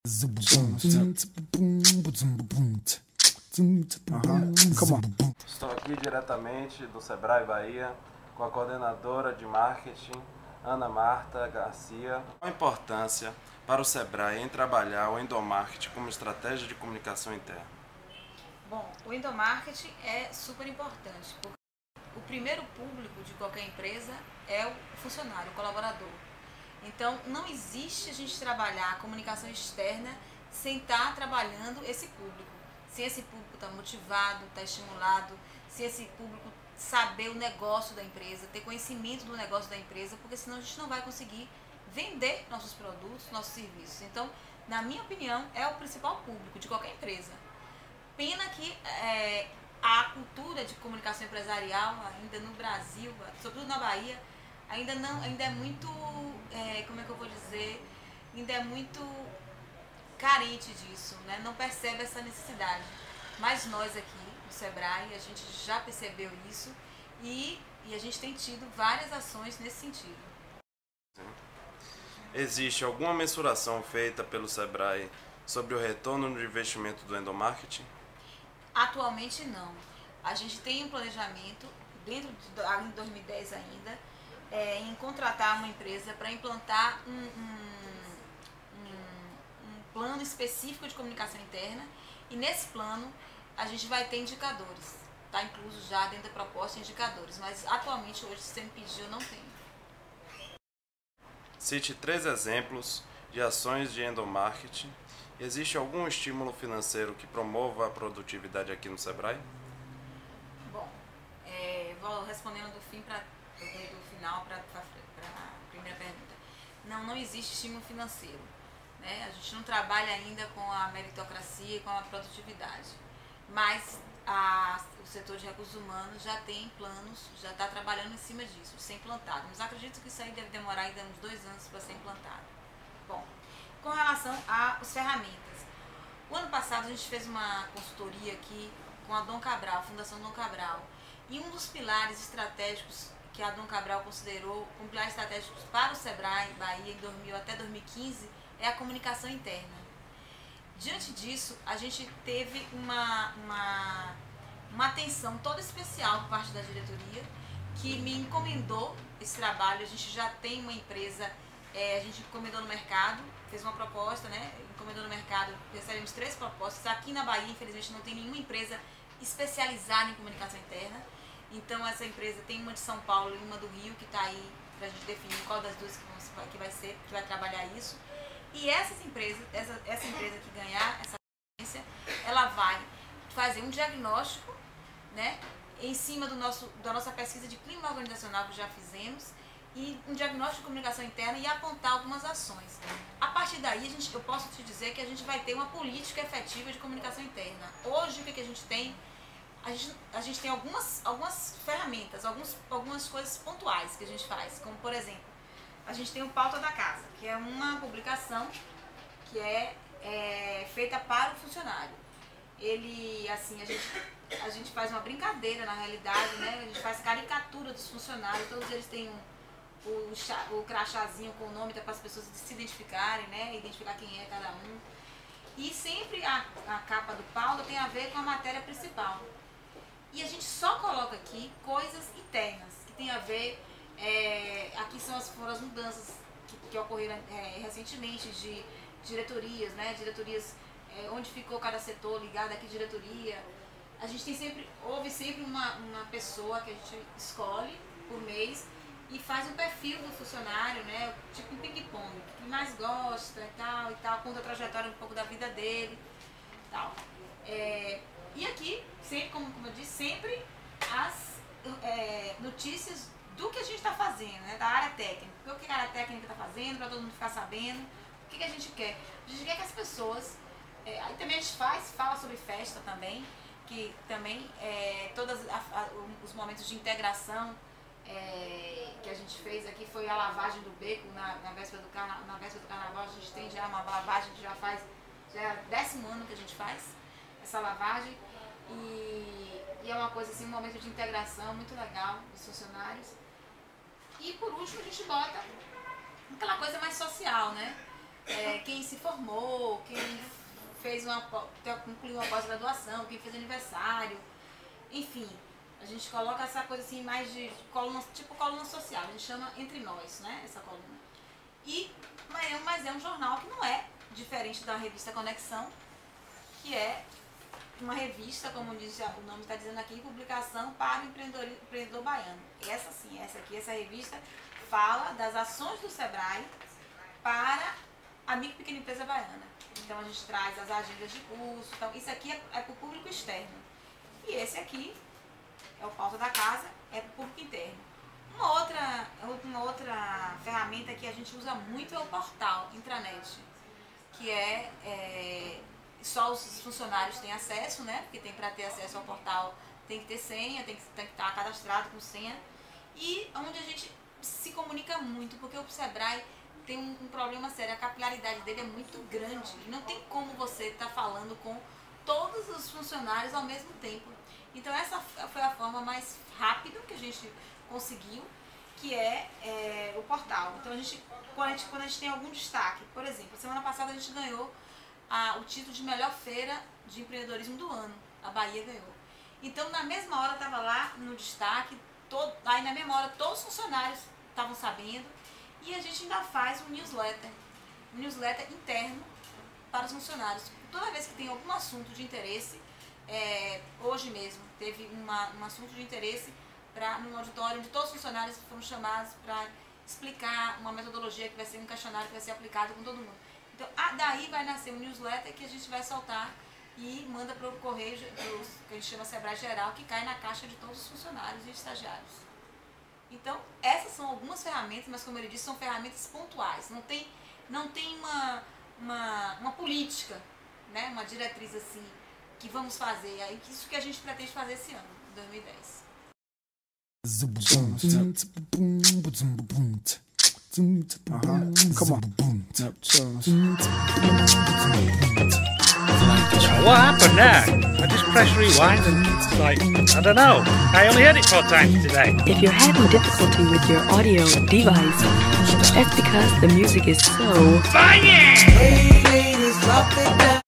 Estou aqui diretamente do Sebrae Bahia com a coordenadora de marketing, Ana Marta Garcia. Qual a importância para o Sebrae em trabalhar o endomarketing como estratégia de comunicação interna? Bom, o endomarketing é super importante, porque o primeiro público de qualquer empresa é o funcionário, o colaborador. Então, não existe a gente trabalhar a comunicação externa sem estar trabalhando esse público. Se esse público está motivado, está estimulado, se esse público saber o negócio da empresa, ter conhecimento do negócio da empresa, porque senão a gente não vai conseguir vender nossos produtos, nossos serviços. Então, na minha opinião, é o principal público de qualquer empresa. Pena que a cultura de comunicação empresarial ainda no Brasil, sobretudo na Bahia, ainda é muito, como é que eu vou dizer, ainda é muito carente disso, né? Não percebe essa necessidade. Mas nós aqui no Sebrae, a gente já percebeu isso e a gente tem tido várias ações nesse sentido. Existe alguma mensuração feita pelo Sebrae sobre o retorno no investimento do endomarketing? Atualmente não. A gente tem um planejamento, dentro de 2010 ainda, em contratar uma empresa para implantar um plano específico de comunicação interna, e nesse plano a gente vai ter indicadores. Está incluso já dentro da proposta indicadores, mas atualmente hoje, se você me pedir, eu não tenho. Cite 3 exemplos de ações de endomarketing. Existe algum estímulo financeiro que promova a produtividade aqui no Sebrae? Bom, vou respondendo do final para a primeira pergunta. Não existe estímulo financeiro, né? A gente não trabalha ainda com a meritocracia e com a produtividade, mas o setor de recursos humanos já tem planos, já está trabalhando em cima disso, de ser implantado. Mas acredito que isso aí deve demorar ainda uns 2 anos para ser implantado. Bom, com relação às ferramentas, o ano passado a gente fez uma consultoria aqui com a Dom Cabral, a Fundação Dom Cabral, e um dos pilares estratégicos que a Dom Cabral considerou como pilares estratégicos para o Sebrae Bahia até 2015 é a comunicação interna. Diante disso, a gente teve uma atenção toda especial por parte da diretoria, que me encomendou esse trabalho. A gente já tem uma empresa, a gente encomendou no mercado, fez uma proposta, né? Encomendou no mercado, recebemos 3 propostas. Aqui na Bahia, infelizmente, não tem nenhuma empresa especializada em comunicação interna. Então, essa empresa tem uma de São Paulo e uma do Rio, que está aí para a gente definir qual das duas que vai trabalhar isso. E essa empresa que ganhar essa experiência, ela vai fazer um diagnóstico, né, em cima da nossa pesquisa de clima organizacional que já fizemos, e um diagnóstico de comunicação interna e apontar algumas ações. A partir daí, eu posso te dizer que a gente vai ter uma política efetiva de comunicação interna. Hoje, o que a gente tem? A gente tem algumas ferramentas, algumas coisas pontuais que a gente faz, como, por exemplo, a gente tem o Pauta da Casa, que é uma publicação que é feita para o funcionário. Ele, assim, a gente faz uma brincadeira, na realidade, né? A gente faz caricatura dos funcionários, todos eles têm o crachazinho com o nome para as pessoas se identificarem, né? Identificar quem é cada um. E sempre a capa do Pauta tem a ver com a matéria principal. E a gente só coloca aqui coisas internas, que tem a ver... aqui foram as mudanças que ocorreram recentemente de diretorias, né? Diretorias, onde ficou cada setor ligado aqui, diretoria. A gente houve sempre uma pessoa que a gente escolhe por mês e faz um perfil do funcionário, né? Tipo um ping-pong, o que mais gosta e tal, conta a trajetória um pouco da vida dele e tal. E aqui, sempre, como eu disse, sempre as notícias do que a gente está fazendo, né, da área técnica. O que a área técnica está fazendo, para todo mundo ficar sabendo. O que a gente quer? A gente quer que as pessoas... aí também a gente fala sobre festa também, que também todos os momentos de integração que a gente fez aqui foi a lavagem do beco na véspera do carnaval. A gente tem já uma lavagem que já é o 10º ano que a gente faz essa lavagem, e é uma coisa assim, um momento de integração muito legal dos funcionários. E por último a gente bota aquela coisa mais social, né? quem se formou, quem concluiu uma pós-graduação, quem fez aniversário, enfim. A gente coloca essa coisa assim mais de coluna, tipo coluna social, a gente chama Entre Nós, né, essa coluna. Mas é um jornal que não é diferente da revista Conexão, que é uma revista, como diz, o nome está dizendo aqui, publicação para o empreendedor baiano. Essa revista fala das ações do Sebrae para a micro e pequena empresa baiana. Então a gente traz as agendas de curso, então isso aqui é para o público externo. E esse aqui é o Pauta da Casa, é para o público interno. Uma outra ferramenta que a gente usa muito é o portal intranet, que só os funcionários têm acesso, né? Porque para ter acesso ao portal tem que ter senha, tem que estar cadastrado com senha. E onde a gente se comunica muito, porque o Sebrae tem um problema sério, a capilaridade dele é muito grande. E não tem como você estar falando com todos os funcionários ao mesmo tempo. Então essa foi a forma mais rápida que a gente conseguiu, que é o portal. Então quando a gente tem algum destaque, por exemplo, semana passada a gente ganhou o título de melhor feira de empreendedorismo do ano. A Bahia ganhou. Então na mesma hora estava lá no destaque, aí na mesma hora todos os funcionários estavam sabendo, e a gente ainda faz um newsletter interno para os funcionários. Toda vez que tem algum assunto de interesse, hoje mesmo teve um assunto de interesse num auditório onde todos os funcionários foram chamados para explicar uma metodologia que vai ser um questionário que vai ser aplicado com todo mundo. Então, daí vai nascer um newsletter que a gente vai soltar e manda para o correio, que a gente chama Sebrae Geral, que cai na caixa de todos os funcionários e estagiários. Então, essas são algumas ferramentas, mas como ele disse, são ferramentas pontuais. Não tem uma política, né? Uma diretriz assim, que vamos fazer. É isso que a gente pretende fazer esse ano, em 2010. Come on. What happened there? I just pressed rewind and it's like, I don't know. I only heard it 4 times today. If you're having difficulty with your audio device, that's because the music is so Banging! Hey ladies, drop it down.